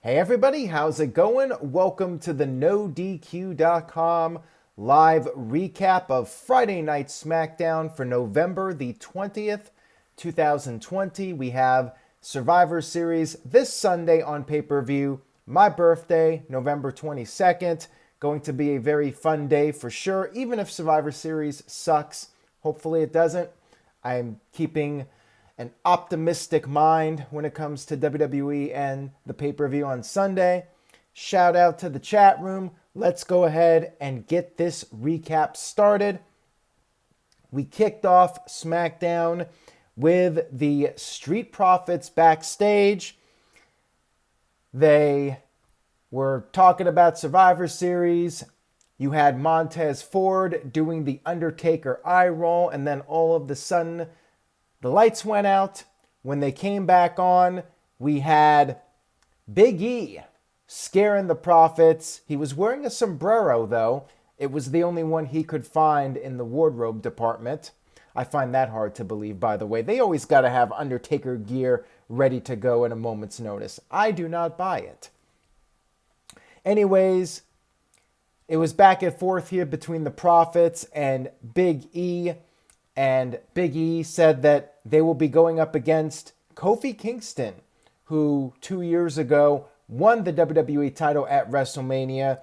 Hey everybody, how's it going? Welcome to the NodeQ.com live recap of Friday Night Smackdown for November the 20th, 2020. We have Survivor Series this Sunday on pay-per-view. My birthday, November 22nd. Going to be a very fun day for sure, even if Survivor Series sucks. Hopefully it doesn't. I'm keeping an optimistic mind when it comes to WWE and the pay-per-view on Sunday. Shout out to the chat room. Let's go ahead and get this recap started. We kicked off SmackDown with the Street Profits backstage. They were talking about Survivor Series. You had Montez Ford doing the Undertaker eye roll, and then all of a sudden, the lights went out. When they came back on, we had Big E scaring the Profits. He was wearing a sombrero, though. It was the only one he could find in the wardrobe department. I find that hard to believe, by the way. They always got to have Undertaker gear ready to go at a moment's notice. I do not buy it. Anyways, it was back and forth here between the Profits and Big E. And Big E said that they will be going up against Kofi Kingston, who 2 years ago won the WWE title at Wrestlemania.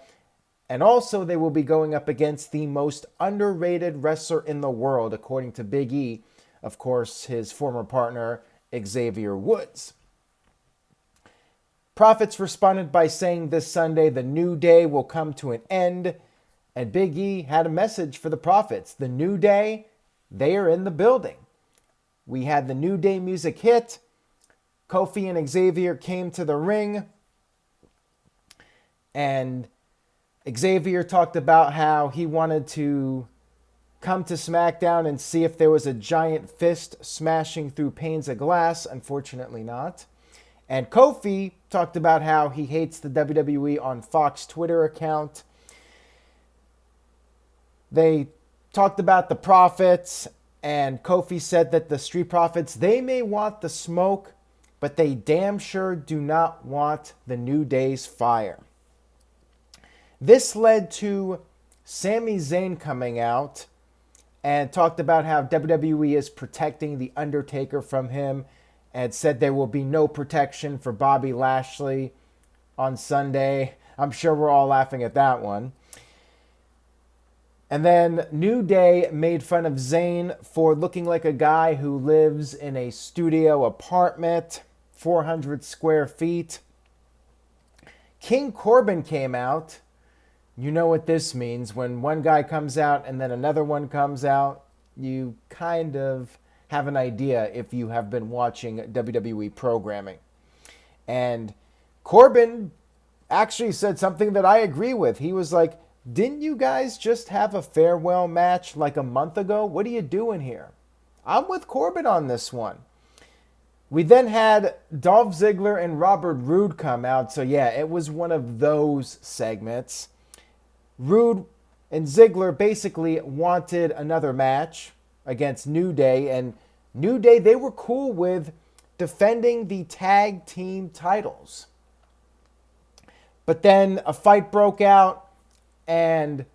And also they will be going up against the most underrated wrestler in the world, according to Big E. Of course, his former partner, Xavier Woods. Profits responded by saying this Sunday the New Day will come to an end. And Big E had a message for the Profits. The New Day, they are in the building. We had the New Day music hit. Kofi and Xavier came to the ring. And Xavier talked about how he wanted to come to SmackDown and see if there was a giant fist smashing through panes of glass. Unfortunately not. And Kofi talked about how he hates the WWE on Fox Twitter account. They talked about the Profits, and Kofi said that the Street Profits, they may want the smoke, but they damn sure do not want the New Day's fire. This led to Sami Zayn coming out and talked about how WWE is protecting The Undertaker from him and said there will be no protection for Bobby Lashley on Sunday. I'm sure we're all laughing at that one. And then New Day made fun of Zayn for looking like a guy who lives in a studio apartment, 400 square feet. King Corbin came out. You know what this means. When one guy comes out and then another one comes out, you kind of have an idea if you have been watching WWE programming. And Corbin actually said something that I agree with. He was like, didn't you guys just have a farewell match like a month ago? What are you doing here? I'm with Corbin on this one. We then had Dolph Ziggler and Robert Roode come out. So yeah, it was one of those segments. Roode and Ziggler basically wanted another match against New Day. And New Day, they were cool with defending the tag team titles. But then a fight broke out. And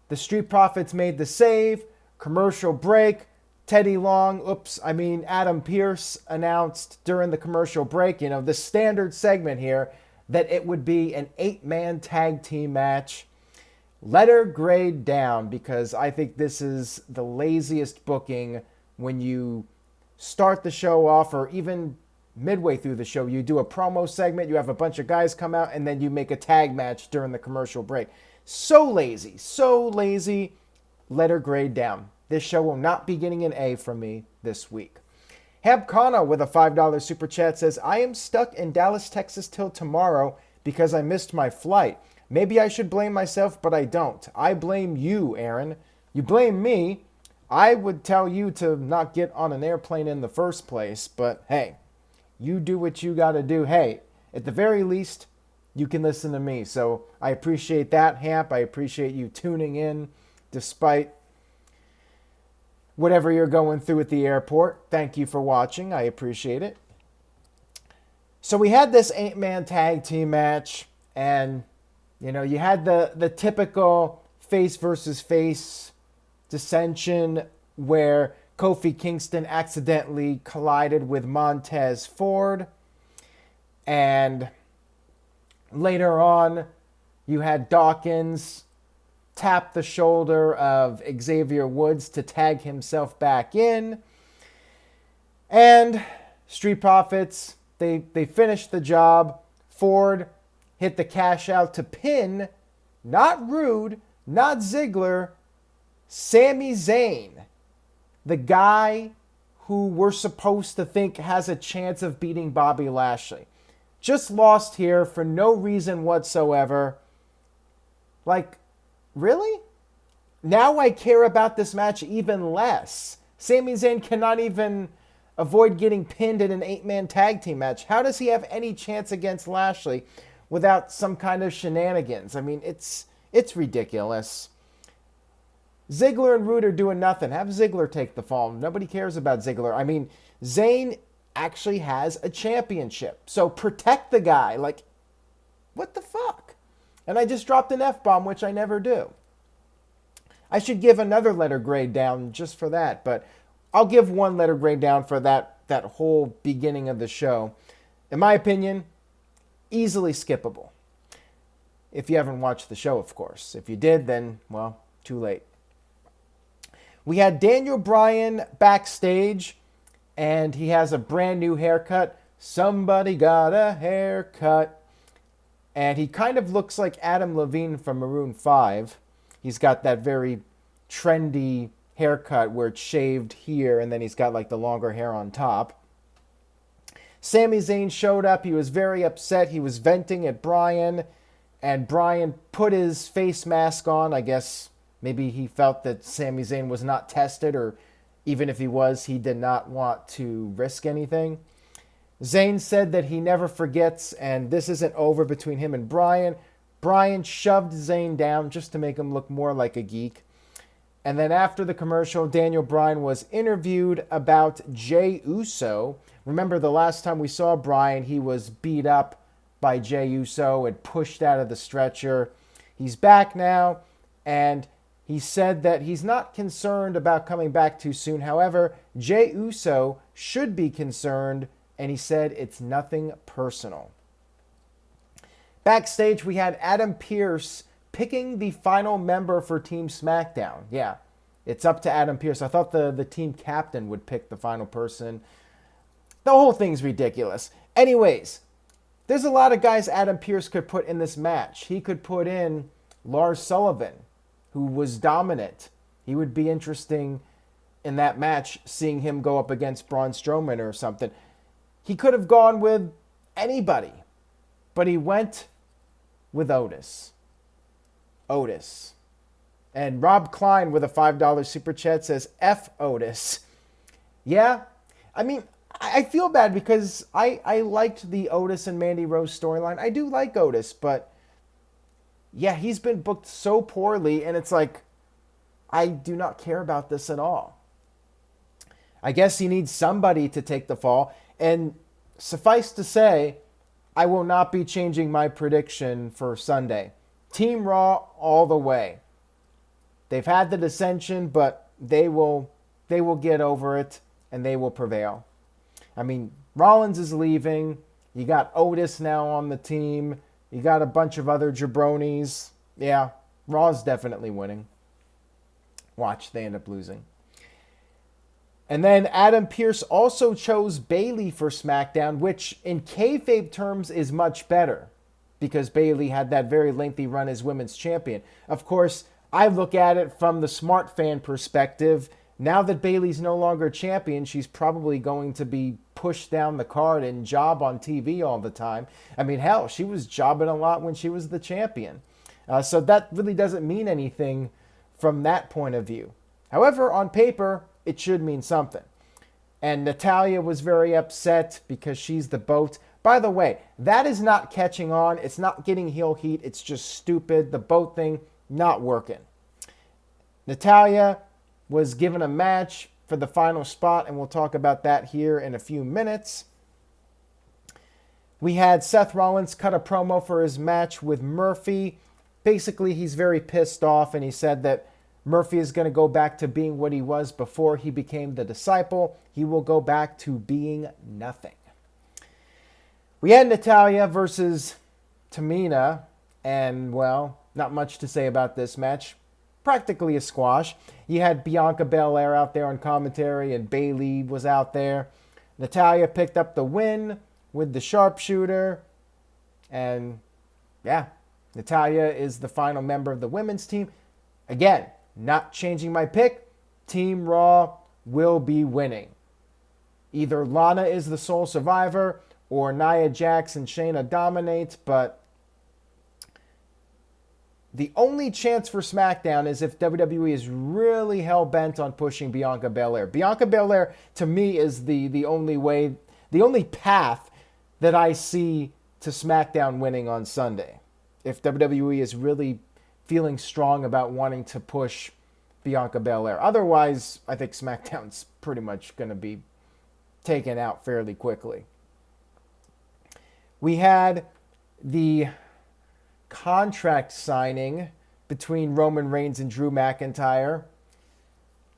the Street Profits made the save. Commercial break. Adam Pearce announced during the commercial break, the standard segment here, that it would be an 8-man tag team match. Letter grade down, because I think this is the laziest booking when you start the show off, or even midway through the show. You do a promo segment, you have a bunch of guys come out, and then you make a tag match during the commercial break. So lazy. Letter grade down. This show will not be getting an A from me this week. Habkana with a $5 super chat says, I am stuck in Dallas, Texas till tomorrow because I missed my flight. Maybe I should blame myself, but I don't. I blame you, Aaron. You blame me. I would tell you to not get on an airplane in the first place, but hey, you do what you got to do. Hey, at the very least, you can listen to me. So I appreciate that, Hamp. I appreciate you tuning in despite whatever you're going through at the airport. Thank you for watching. I appreciate it. So we had this 8-man tag team match, and you had the typical face versus face dissension where Kofi Kingston accidentally collided with Montez Ford. And later on, you had Dawkins tap the shoulder of Xavier Woods to tag himself back in. And Street Profits, they finished the job. Ford hit the cash out to pin, not Rude, not Ziggler, Sami Zayn, the guy who we're supposed to think has a chance of beating Bobby Lashley. Just lost here for no reason whatsoever. Like, really? Now I care about this match even less. Sami Zayn cannot even avoid getting pinned in an 8-man tag team match. How does he have any chance against Lashley without some kind of shenanigans? I mean, it's ridiculous. Ziggler and Rude are doing nothing. Have Ziggler take the fall. Nobody cares about Ziggler. I mean, Zayn actually has a championship. So protect the guy. Like, what the fuck? And I just dropped an F-bomb, which I never do. I should give another letter grade down just for that, but I'll give one letter grade down for that whole beginning of the show. In my opinion, easily skippable. If you haven't watched the show, of course. If you did, then, well, too late. We had Daniel Bryan backstage, and he has a brand new haircut. Somebody got a haircut. And he kind of looks like Adam Levine from Maroon 5. He's got that very trendy haircut where it's shaved here, and then he's got like the longer hair on top. Sami Zayn showed up. He was very upset. He was venting at Bryan, and Bryan put his face mask on. I guess maybe he felt that Sami Zayn was not tested, or even if he was, he did not want to risk anything. Zayn said that he never forgets, and this isn't over between him and Bryan. Bryan shoved Zayn down just to make him look more like a geek. And then after the commercial, Daniel Bryan was interviewed about Jey Uso. Remember the last time we saw Bryan, he was beat up by Jey Uso and pushed out of the stretcher. He's back now, and he said that he's not concerned about coming back too soon. However, Jey Uso should be concerned, and he said it's nothing personal. Backstage, we had Adam Pearce picking the final member for Team Smackdown. Yeah, it's up to Adam Pearce. I thought the team captain would pick the final person. The whole thing's ridiculous. Anyways, there's a lot of guys Adam Pearce could put in this match. He could put in Lars Sullivan, who was dominant. He would be interesting in that match, seeing him go up against Braun Strowman or something. He could have gone with anybody, but he went with Otis. And Rob Klein with a $5 super chat says, F Otis. Yeah, I mean, I feel bad because I liked the Otis and Mandy Rose storyline. I do like Otis, but yeah, he's been booked so poorly, and it's like, I do not care about this at all. I guess he needs somebody to take the fall, and suffice to say, I will not be changing my prediction for Sunday. Team Raw all the way. They've had the dissension, but they will get over it, and they will prevail. I mean, Rollins is leaving. You got Otis now on the team. You got a bunch of other jabronis. Yeah, Raw's definitely winning. Watch, they end up losing. And then Adam Pearce also chose Bayley for SmackDown, which in kayfabe terms is much better because Bayley had that very lengthy run as women's champion. Of course, I look at it from the smart fan perspective. Now that Bayley's no longer champion, she's probably going to be pushed down the card and job on TV all the time. I mean, hell, she was jobbing a lot when she was the champion. So that really doesn't mean anything from that point of view. However, on paper, it should mean something. And Natalya was very upset because she's the boat. By the way, that is not catching on. It's not getting heel heat. It's just stupid. The boat thing, not working. Natalya was given a match for the final spot, and we'll talk about that here in a few minutes. We had Seth Rollins cut a promo for his match with Murphy. Basically, he's very pissed off, and he said that Murphy is going to go back to being what he was before he became the disciple. He will go back to being nothing. We had Natalya versus Tamina, and, well, not much to say about this match. Practically a squash. You had Bianca Belair out there on commentary, and Bayley was out there. Natalya picked up the win with the sharpshooter, and, yeah, Natalya is the final member of the women's team. Again, not changing my pick. Team Raw will be winning. Either Lana is the sole survivor or Nia Jax and Shayna dominates, but the only chance for SmackDown is if WWE is really hell-bent on pushing Bianca Belair. Bianca Belair, to me, is the only way, the only path that I see to SmackDown winning on Sunday. If WWE is really feeling strong about wanting to push Bianca Belair. Otherwise, I think SmackDown's pretty much going to be taken out fairly quickly. We had the contract signing between Roman Reigns and Drew McIntyre.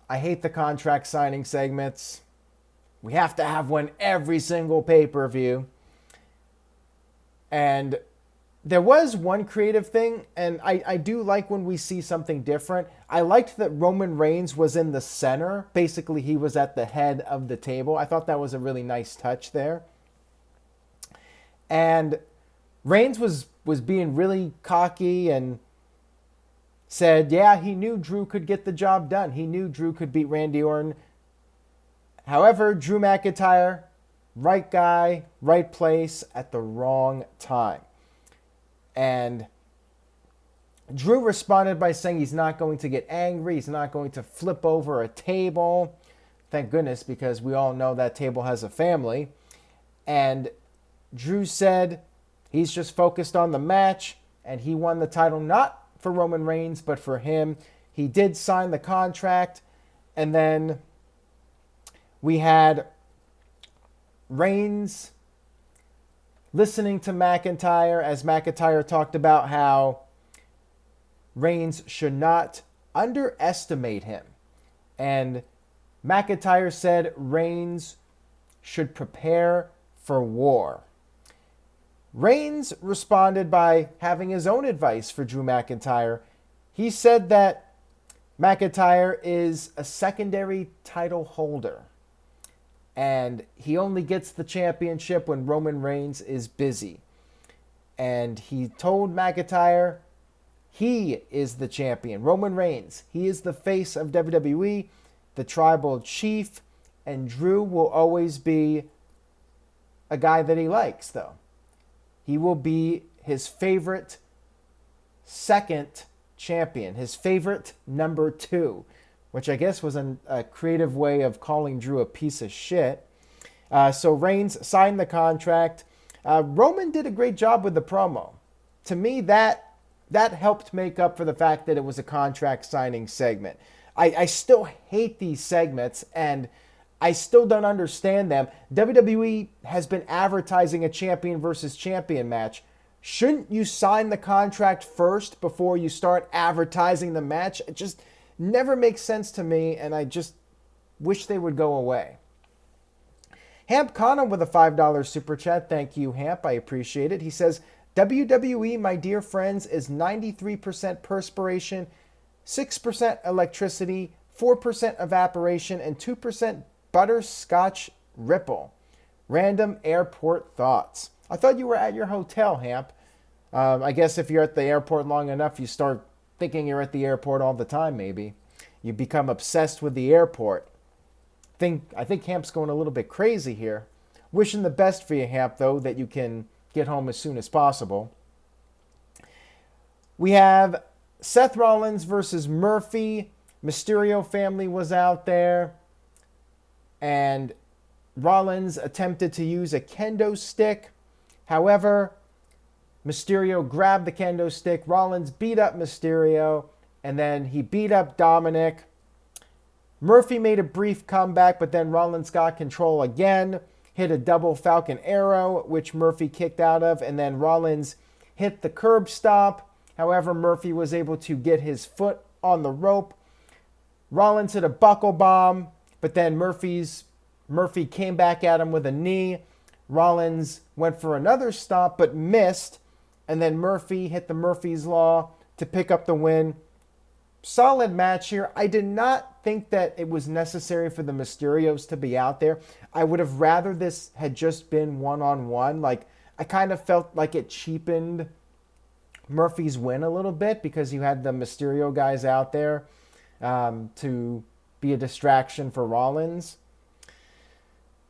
I hate the contract signing segments. We have to have one every single pay-per-view. And there was one creative thing, and I do like when we see something different. I liked that Roman Reigns was in the center. Basically, he was at the head of the table. I thought that was a really nice touch there. And Reigns was being really cocky and said, yeah, he knew Drew could get the job done. He knew Drew could beat Randy Orton. However, Drew McIntyre, right guy, right place at the wrong time. And Drew responded by saying he's not going to get angry. He's not going to flip over a table. Thank goodness, because we all know that table has a family. And Drew said he's just focused on the match, and he won the title not for Roman Reigns, but for him. He did sign the contract, and then we had Reigns listening to McIntyre as McIntyre talked about how Reigns should not underestimate him. And McIntyre said Reigns should prepare for war. Reigns responded by having his own advice for Drew McIntyre. He said that McIntyre is a secondary title holder, and he only gets the championship when Roman Reigns is busy. And he told McIntyre he is the champion. Roman Reigns, he is the face of WWE, the tribal chief, and Drew will always be a guy that he likes, though. He will be his favorite second champion, his favorite number 2, which I guess was a creative way of calling Drew a piece of shit. So Reigns signed the contract. Roman did a great job with the promo. To me, that helped make up for the fact that it was a contract signing segment. I still hate these segments, and I still don't understand them. WWE has been advertising a champion versus champion match. Shouldn't you sign the contract first before you start advertising the match? It just never makes sense to me, and I just wish they would go away. Hamp Connor with a $5 super chat. Thank you, Hamp. I appreciate it. He says, WWE, my dear friends, is 93% perspiration, 6% electricity, 4% evaporation, and 2% butterscotch ripple. Random airport thoughts. I thought you were at your hotel, Hamp. I guess if you're at the airport long enough, you start thinking you're at the airport all the time, maybe. You become obsessed with the airport. I think Hamp's going a little bit crazy here. Wishing the best for you, Hamp, though, that you can get home as soon as possible. We have Seth Rollins versus Murphy. Mysterio family was out there. And Rollins attempted to use a kendo stick. However, Mysterio grabbed the kendo stick. Rollins beat up Mysterio. And then he beat up Dominic. Murphy made a brief comeback, but then Rollins got control again. hit a double Falcon Arrow, which Murphy kicked out of, and then Rollins hit the curb stop. However, Murphy was able to get his foot on the rope. Rollins hit a buckle bomb, but then Murphy came back at him with a knee. Rollins went for another stop, but missed, and then Murphy hit the Murphy's Law to pick up the win. Solid match here. I did not think that it was necessary for the Mysterios to be out there. I would have rather this had just been one-on-one. Like, I kind of felt like it cheapened Murphy's win a little bit because you had the Mysterio guys out there to be a distraction for Rollins.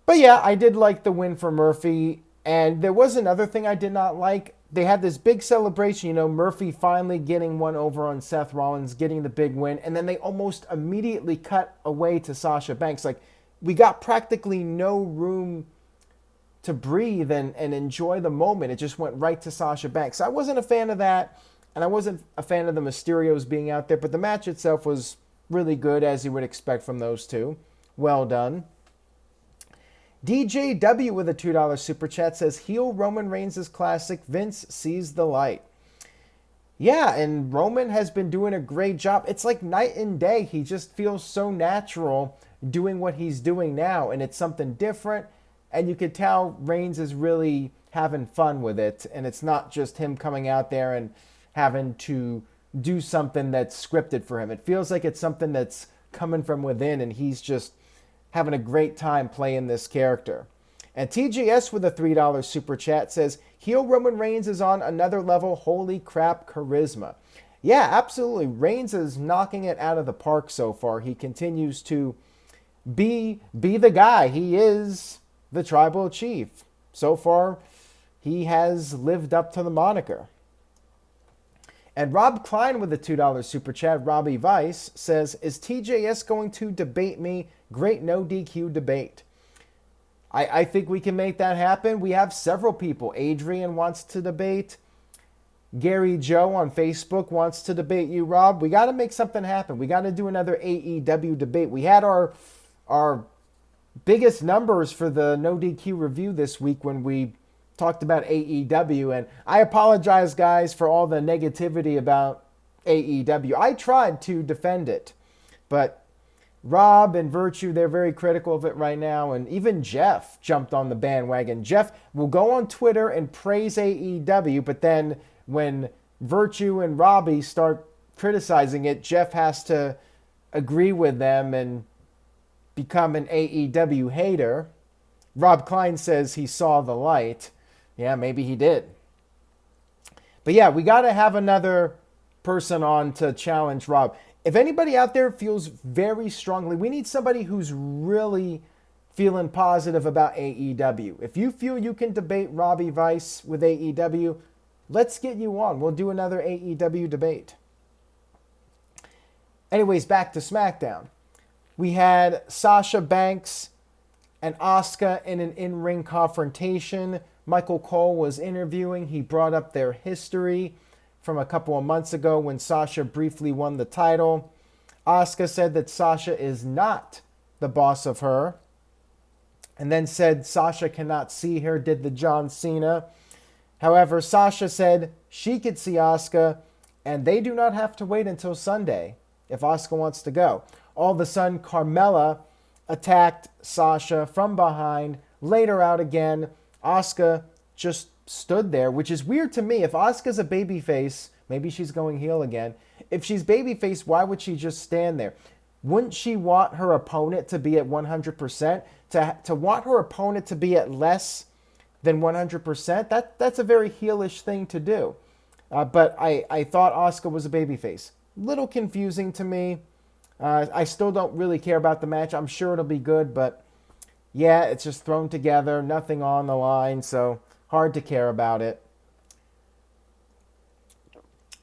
But yeah, I did like the win for Murphy. And there was another thing I did not like. They had this big celebration, Murphy finally getting one over on Seth Rollins, getting the big win. And then they almost immediately cut away to Sasha Banks. Like, we got practically no room to breathe and enjoy the moment. It just went right to Sasha Banks. I wasn't a fan of that, and I wasn't a fan of the Mysterios being out there. But the match itself was really good, as you would expect from those two. Well done. DJW with a $2 super chat says, heel Roman Reigns is classic. Vince sees the light. Yeah, and Roman has been doing a great job. It's like night and day. He just feels so natural doing what he's doing now, and it's something different. And you could tell Reigns is really having fun with it, and it's not just him coming out there and having to do something that's scripted for him. It feels like it's something that's coming from within, and he's just having a great time playing this character. And TJS with a $3 super chat says, heel Roman Reigns is on another level. Holy crap, charisma. Yeah, absolutely. Reigns is knocking it out of the park so far. He continues to be the guy. He is the tribal chief. So far, he has lived up to the moniker. And Rob Klein with a $2 super chat, Robbie Vice, says, is TJS going to debate me? Great no DQ debate. I think we can make that happen. We have several people. Adrian wants to debate. Gary Joe on Facebook wants to debate you, Rob. We got to make something happen. We got to do another AEW debate. We had our biggest numbers for the no DQ review this week when we talked about AEW, and I apologize, guys, for all the negativity about AEW. I tried to defend it, but Rob and Virtue, they're very critical of it right now, and even Jeff jumped on the bandwagon. Jeff will go on Twitter and praise AEW, but then when Virtue and Robbie start criticizing it, Jeff has to agree with them and become an AEW hater. Rob Klein says he saw the light. Yeah, maybe he did. But yeah, we got to have another person on to challenge Rob. If anybody out there feels very strongly, we need somebody who's really feeling positive about AEW. If you feel you can debate Robbie Vice with AEW, let's get you on. We'll do another AEW debate. Anyways, back to SmackDown. We had Sasha Banks and Asuka in an in-ring confrontation. Michael Cole was interviewing. He brought up their history from a couple of months ago when Sasha briefly won the title. Asuka said that Sasha is not the boss of her, and then said Sasha cannot see her, did the John Cena. However, Sasha said she could see Asuka, and they do not have to wait until Sunday if Asuka wants to go. All of a sudden, Carmella attacked Sasha from behind, laid her out again. Asuka just stood there, which is weird to me. If Asuka's a babyface, maybe she's going heel again. If she's babyface, why would she just stand there? Wouldn't she want her opponent to be at 100%? To want her opponent to be at less than 100%? That's a very heelish thing to do. But I thought Asuka was a babyface. Little confusing to me. I still don't really care about the match. I'm sure it'll be good, but yeah, it's just thrown together, nothing on the line, so hard to care about it.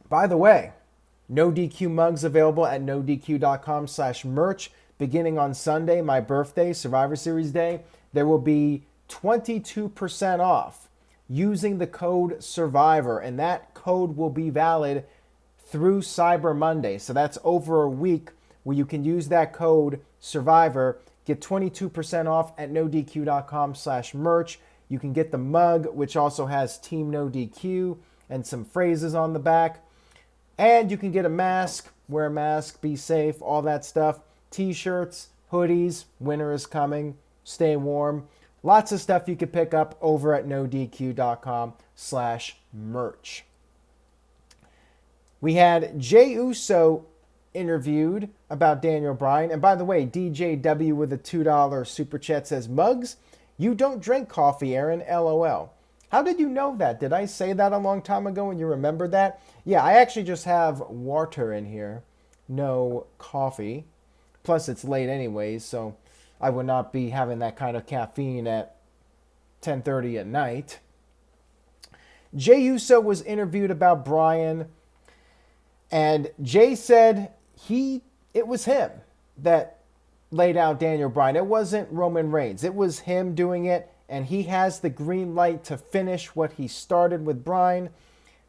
By the way, no DQ mugs available at nodq.com/merch. Beginning on Sunday, my birthday, Survivor Series Day, there will be 22% off using the code SURVIVOR, and that code will be valid through Cyber Monday. So that's over a week where you can use that code SURVIVOR, Get 22% off at nodq.com/merch. You can get the mug, which also has Team NodeQ and some phrases on the back. And you can get a mask, wear a mask, be safe, all that stuff. T-shirts, hoodies, winter is coming, stay warm. Lots of stuff you could pick up over at nodq.com/merch. We had Jey Uso interviewed about Daniel Bryan. And by the way, DJW with a $2 super chat says, Muggs, you don't drink coffee, Aaron, LOL. How did you know that? Did I say that a long time ago and you remember that? Yeah, I actually just have water in here. No coffee. Plus, it's late anyways, so I would not be having that kind of caffeine at 10:30 at night. Jey Uso was interviewed about Bryan, and Jey said it was him that laid out Daniel Bryan. It wasn't Roman Reigns. It was him doing it, and he has the green light to finish what he started with Bryan.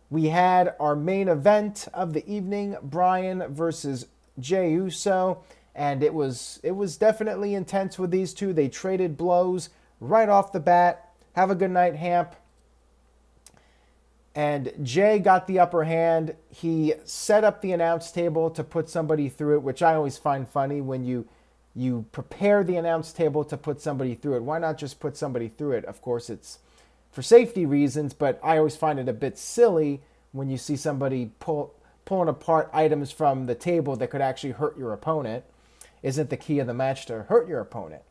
We had our main event of the evening, Bryan versus Jey Uso, and it was definitely intense with these two. They traded blows right off the bat. Have a good night, Hamp. And Jey got the upper hand. He set up the announce table to put somebody through it, which I always find funny when you prepare the announce table to put somebody through it. Why not just put somebody through it? Of course, it's for safety reasons, but I always find it a bit silly when you see somebody pulling apart items from the table that could actually hurt your opponent. Isn't the key of the match to hurt your opponent?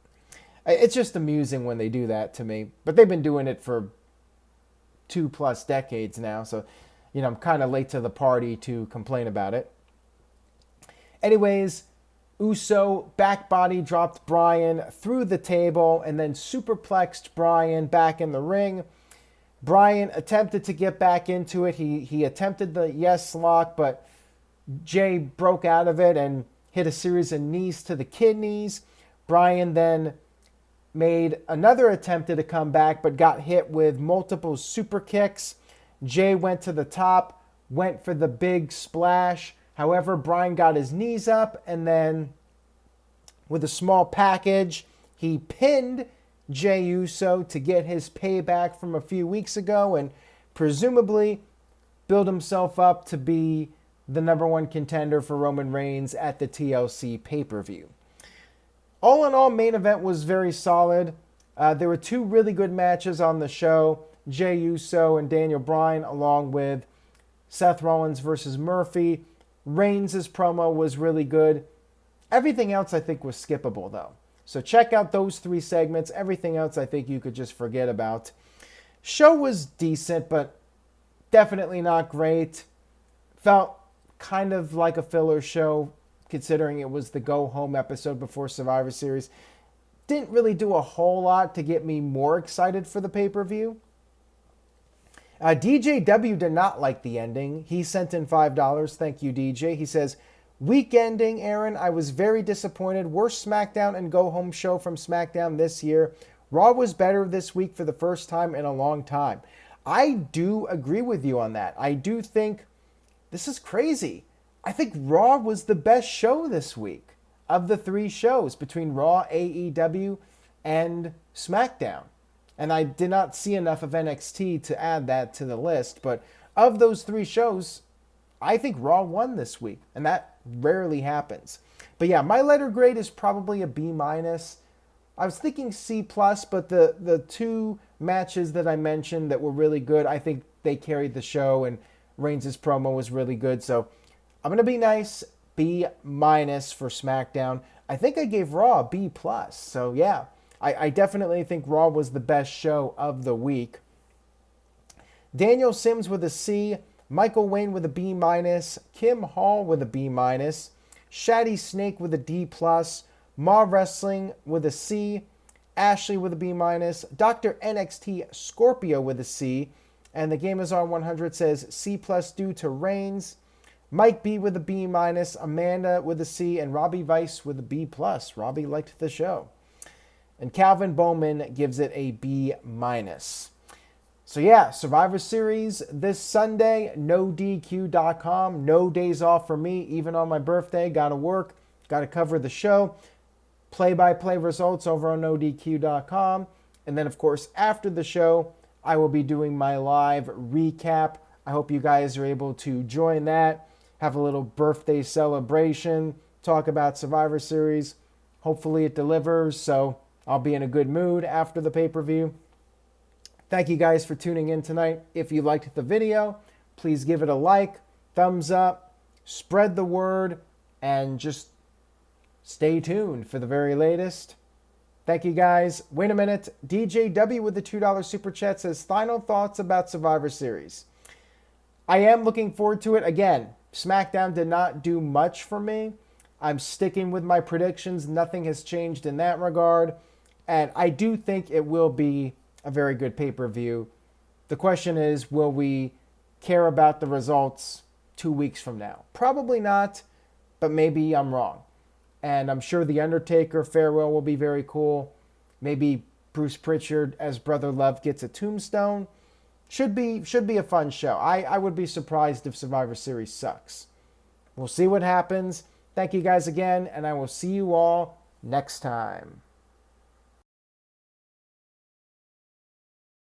It's just amusing when they do that to me. But they've been doing it for 2+ decades now, so I'm kind of late to the party to complain about it. Anyways, Uso back body dropped Bryan through the table and then superplexed Bryan back in the ring. Bryan attempted to get back into it. He attempted the yes lock, but Jey broke out of it and hit a series of knees to the kidneys. Bryan then made another attempt to come back, but got hit with multiple super kicks. Jey went to the top, went for the big splash. However, Bryan got his knees up, and then with a small package, he pinned Jey Uso to get his payback from a few weeks ago and presumably build himself up to be the #1 contender for Roman Reigns at the TLC pay-per-view. All in all, main event was very solid. There were 2 really good matches on the show. Jey Uso and Daniel Bryan, along with Seth Rollins versus Murphy. Reigns' promo was really good. Everything else I think was skippable, though. So check out those 3 segments. Everything else I think you could just forget about. Show was decent, but definitely not great. Felt kind of like a filler show, considering it was the go-home episode before Survivor Series. Didn't really do a whole lot to get me more excited for the pay-per-view. DJW did not like the ending. He sent in $5. Thank you, DJ. He says, weak ending, Aaron. I was very disappointed. Worst SmackDown and go-home show from SmackDown this year. Raw was better this week for the first time in a long time. I do agree with you on that. I do think this is crazy. I think Raw was the best show this week of the 3 shows between Raw, AEW, and SmackDown. And I did not see enough of NXT to add that to the list. But of those 3 shows, I think Raw won this week. And that rarely happens. But yeah, my letter grade is probably a B-. I was thinking C+, but the 2 matches that I mentioned that were really good, I think they carried the show. And Reigns' promo was really good. So I'm going to be nice, B- for SmackDown. I think I gave Raw a B+. So yeah, I definitely think Raw was the best show of the week. Daniel Sims with a C, Michael Wayne with a B-, Kim Hall with a B-, Shaddy Snake with a D+, Ma Wrestling with a C, Ashley with a B-, Dr. NXT Scorpio with a C, and the Gamazar 100 says C+ due to Reigns. Mike B with a B-, Amanda with a C, and Robbie Weiss with a B+. Robbie liked the show. And Calvin Bowman gives it a B-. So yeah, Survivor Series this Sunday, NodeQ.com. No days off for me, even on my birthday. Got to work, got to cover the show. play-by-play results over on NodeQ.com. And then, of course, after the show, I will be doing my live recap. I hope you guys are able to join that, have a little birthday celebration, talk about Survivor Series. Hopefully it delivers, so I'll be in a good mood after the pay-per-view. Thank you guys for tuning in tonight. If you liked the video, please give it a like, thumbs up, spread the word, and just stay tuned for the very latest. Thank you guys. Wait a minute. DJW with the $2 super chat says, final thoughts about Survivor Series. I am looking forward to it. Again, SmackDown did not do much for me. I'm sticking with my predictions. Nothing has changed in that regard. And I do think it will be a very good pay-per-view. The question is, will we care about the results 2 weeks from now? Probably not, but maybe I'm wrong. And I'm sure the Undertaker farewell will be very cool. Maybe Bruce Pritchard as Brother Love gets a tombstone. Should be a fun show. I would be surprised if Survivor Series sucks. We'll see what happens. Thank you guys again, and I will see you all next time.